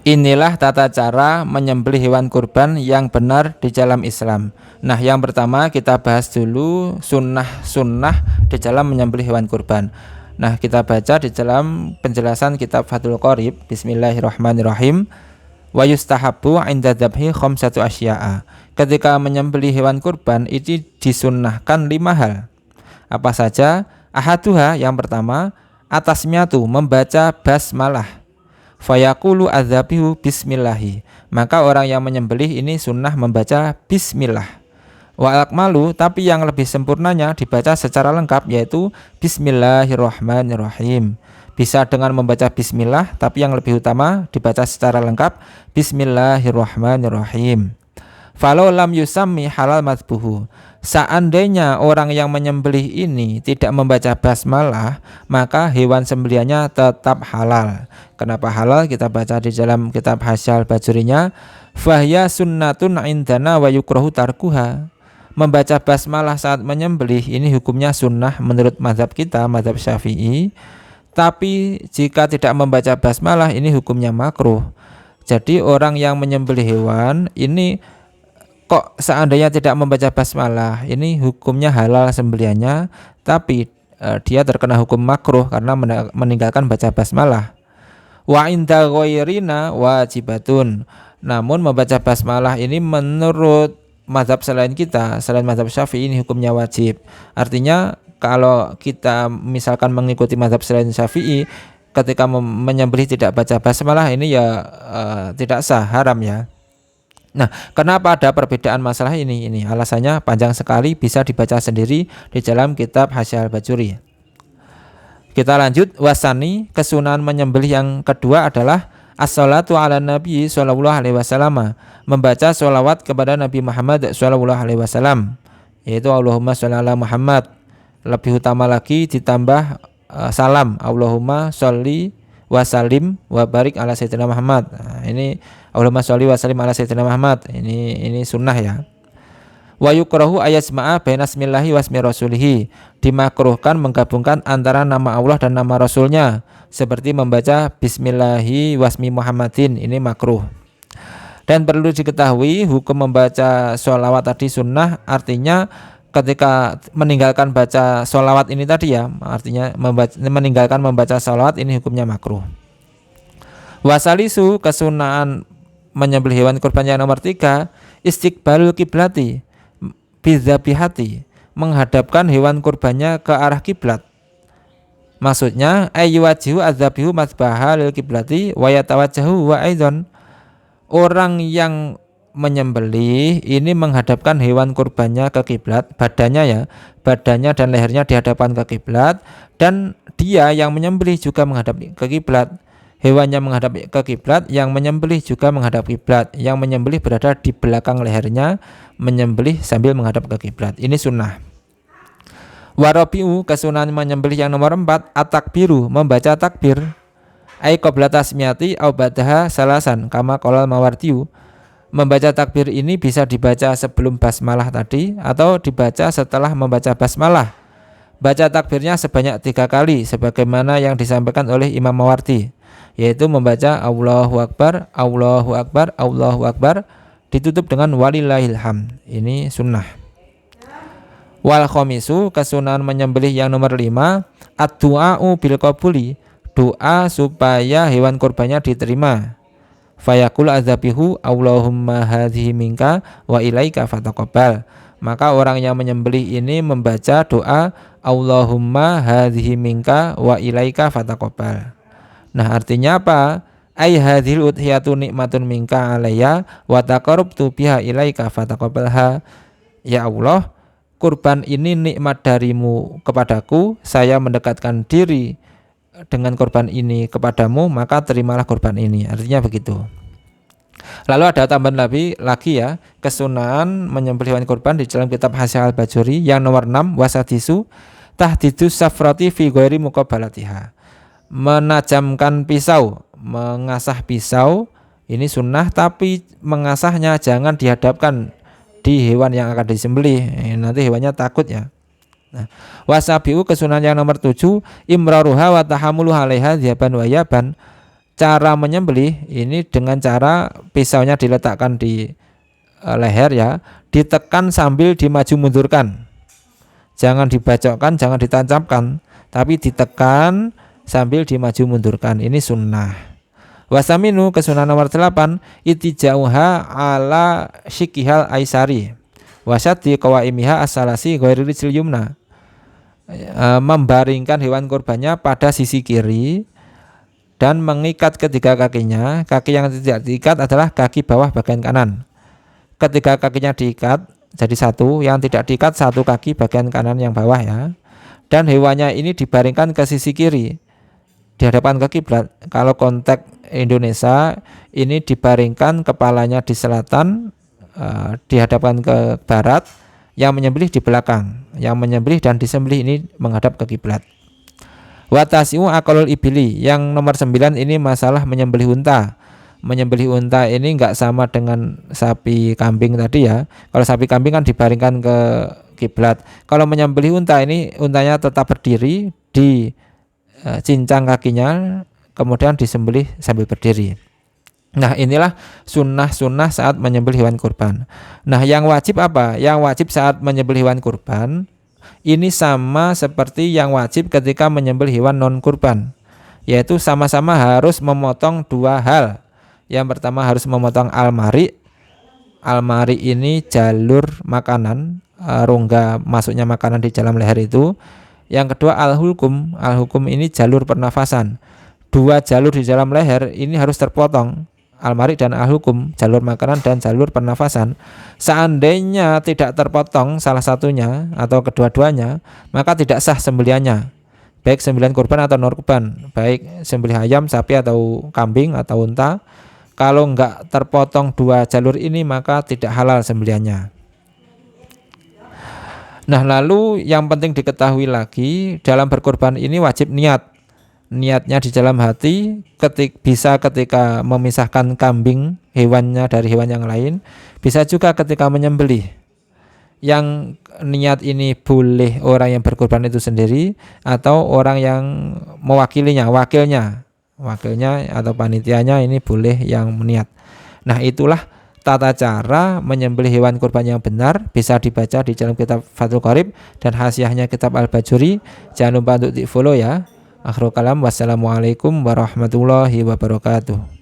Inilah tata cara menyembelih hewan kurban yang benar di dalam Islam. Nah, yang pertama kita bahas dulu sunnah-sunnah di dalam menyembelih hewan kurban. Nah, kita baca di dalam penjelasan kitab Fathul Qorib. Bismillahirrahmanirrahim. Wa yustahabbu 'inda dzabhi khamsatu asya'a. Ketika menyembelih hewan kurban itu disunnahkan 5 hal. Apa saja? Ahaduha, yang pertama, atasmiatu, membaca basmalah. Fayaqulu adzabihu bismillahi. Maka orang yang menyembelih ini sunnah membaca bismillah. Wa akmalu, tapi yang lebih sempurnanya dibaca secara lengkap yaitu bismillahirrahmanirrahim. Bisa dengan membaca bismillah, tapi yang lebih utama dibaca secara lengkap bismillahirrahmanirrahim. Falau lam yusammi halal madbuhu. Seandainya orang yang menyembelih ini tidak membaca basmalah, maka hewan sembelihannya tetap halal. Kenapa halal? Kita baca di dalam kitab Hasyal Bajurinya. Fahya sunnatun indana wa yukrahu tarkuha. Membaca basmalah saat menyembelih ini hukumnya sunnah menurut mazhab kita, mazhab Syafi'i. Tapi jika tidak membaca basmalah ini hukumnya makruh. Jadi orang yang menyembelih hewan ini kok seandainya tidak membaca basmalah, ini hukumnya halal sembelihannya, tapi dia terkena hukum makruh karena meninggalkan baca basmalah. Wa inda ghairina wajibatun. Namun membaca basmalah ini menurut mazhab selain kita, selain mazhab Syafi'i, ini hukumnya wajib. Artinya kalau kita misalkan mengikuti mazhab selain Syafi'i, ketika menyembelih tidak baca basmalah ini ya tidak sah, haram ya. Nah, kenapa ada perbedaan masalah ini? Ini alasannya panjang sekali, bisa dibaca sendiri di dalam kitab Hasyal Bajuri. Kita lanjut. Wasani, kesunahan menyembelih yang kedua adalah as-salatu ala nabi sallallahu alaihi wasallam, membaca sholawat kepada Nabi Muhammad sallallahu alaihi wasallam, yaitu Allahumma sholli ala Muhammad. Lebih utama lagi ditambah salam, Allahumma sholli wa salim wa barik ala sayyidina Muhammad. Nah, ini Allahumma sholli wa salim ala sayyidina Muhammad. Ini sunnah ya. Wa yukrahu ayasma'a baina ismillahi wa ismi rasulihi. Dimakruhkan menggabungkan antara nama Allah dan nama Rasulnya, seperti membaca bismillahi wasmi Muhammadin, ini makruh. Dan perlu diketahui hukum membaca sholawat tadi sunnah, artinya ketika meninggalkan baca sholawat ini tadi ya, artinya meninggalkan membaca sholawat ini hukumnya makruh. Wasalisu, kesunahan menyembelih hewan kurban yang nomor 3, istiqbalul kiblati bidzabihati, menghadapkan hewan kurbannya ke arah kiblat. Maksudnya ayyuwajihu adzabihu masbaha lil kiblati wa yatawajjahu wa aidan. Orang yang menyembelih ini menghadapkan hewan kurbannya ke kiblat, badannya dan lehernya dihadapkan ke kiblat, dan dia yang menyembelih juga menghadap ke kiblat. Hewannya menghadap ke kiblat, yang menyembelih juga menghadap kiblat. Yang menyembelih berada di belakang lehernya, menyembelih sambil menghadap ke kiblat. Ini sunnah. Warabiu, kesunahan menyembelih yang nomor 4, at-takbiru, membaca takbir. Ai qabla tasmiyati au ba'daha salasan kama qala Mawardiyu. Membaca takbir ini bisa dibaca sebelum basmalah tadi atau dibaca setelah membaca basmalah. Baca takbirnya sebanyak 3 kali sebagaimana yang disampaikan oleh Imam Mawardi, yaitu membaca Allahu Akbar, Allahu Akbar, Allahu Akbar, ditutup dengan walillahil hamd. Ini sunnah. Wal khamisu, kesunahan menyembelih yang nomor 5, ad-du'a'u bil qabuli, doa supaya hewan kurbannya diterima. Fayaqul adzabihu Allahumma hadhihi minka wa ilaika fataqabbal. Maka orang yang menyembelih ini membaca doa Allahumma hadhihi minka wa ilaika fataqabbal. Nah, artinya apa? Ai hadhil udhiyatu nikmatun minka alayya wa taqarrabtu biha ilaika fataqabbalha. Ya Allah, kurban ini nikmat darimu kepadaku, saya mendekatkan diri dengan kurban ini kepadamu, maka terimalah kurban ini. Artinya begitu. Lalu ada tambahan lagi ya, kesunahan menyembelih hewan kurban di dalam kitab Hasyal Bajuri yang nomor 6, wasadisu tahdidus safrati fi ghairi muqabalatiha. Menajamkan pisau, mengasah pisau ini sunnah, tapi mengasahnya jangan dihadapkan di hewan yang akan disembelih. Nanti hewannya takut ya. Nah, wasabiu, kesunahan yang nomor 7, imraruha wa tahamulu 'alaiha dziaban wa yaban, Cara menyembelih ini dengan cara pisaunya diletakkan di leher ya, ditekan sambil dimaju mundurkan. Jangan dibacokkan, jangan ditancapkan, tapi ditekan sambil dimaju mundurkan. Ini sunnah. Wasaminu kesunnah nomor 8 itijauha ala syikihal aisari wasyati qawaimiha asalasi ghairi rijlil yumna. Membaringkan hewan kurbannya pada sisi kiri dan mengikat ketiga kakinya. Kaki yang tidak diikat adalah kaki bawah bagian kanan. Ketiga kakinya diikat jadi satu, yang tidak diikat satu kaki bagian kanan yang bawah ya. Dan hewannya ini dibaringkan ke sisi kiri di hadapan ke kiblat. Kalau konteks Indonesia ini dibaringkan kepalanya di selatan, dihadapkan ke barat, yang menyembelih di belakang. Yang menyembelih dan disembelih ini menghadap ke kiblat. Watasiu akalul ibili, yang nomor 9 ini masalah menyembelih unta. Menyembelih unta ini enggak sama dengan sapi kambing tadi ya. Kalau sapi kambing kan dibaringkan ke kiblat. Kalau menyembelih unta ini untanya tetap berdiri, cincang kakinya, kemudian disembelih sambil berdiri. Nah, inilah sunnah-sunnah saat menyembelih hewan kurban. Nah, yang wajib apa? Yang wajib saat menyembelih hewan kurban ini sama seperti yang wajib ketika menyembelih hewan non kurban, yaitu sama-sama harus memotong dua hal. Yang pertama harus memotong almari. Almari ini jalur makanan, rongga masuknya makanan di dalam leher itu. Yang kedua al-hulkum. Al-hukum ini jalur pernafasan. Dua jalur di dalam leher ini harus terpotong. Almari dan al-hukum, jalur makanan dan jalur pernafasan. Seandainya tidak terpotong salah satunya atau kedua-duanya, maka tidak sah sembelihannya. Baik sembelihan kurban atau non kurban, baik sembelih ayam, sapi atau kambing atau unta. Kalau enggak terpotong dua jalur ini maka tidak halal sembelihannya. Nah, lalu yang penting diketahui lagi, dalam berkurban ini wajib niat. Niatnya di dalam hati, bisa ketika memisahkan kambing hewannya dari hewan yang lain, bisa juga ketika menyembelih. Yang niat ini boleh orang yang berkurban itu sendiri atau orang yang mewakilinya, wakilnya atau panitianya ini boleh yang niat. Nah, itulah tata cara menyembelih hewan kurban yang benar, bisa dibaca di dalam kitab Fathul Qorib dan hasiahnya kitab Al-Bajuri. Jangan lupa untuk di follow ya. Akhirul kalam, wassalamualaikum warahmatullahi wabarakatuh.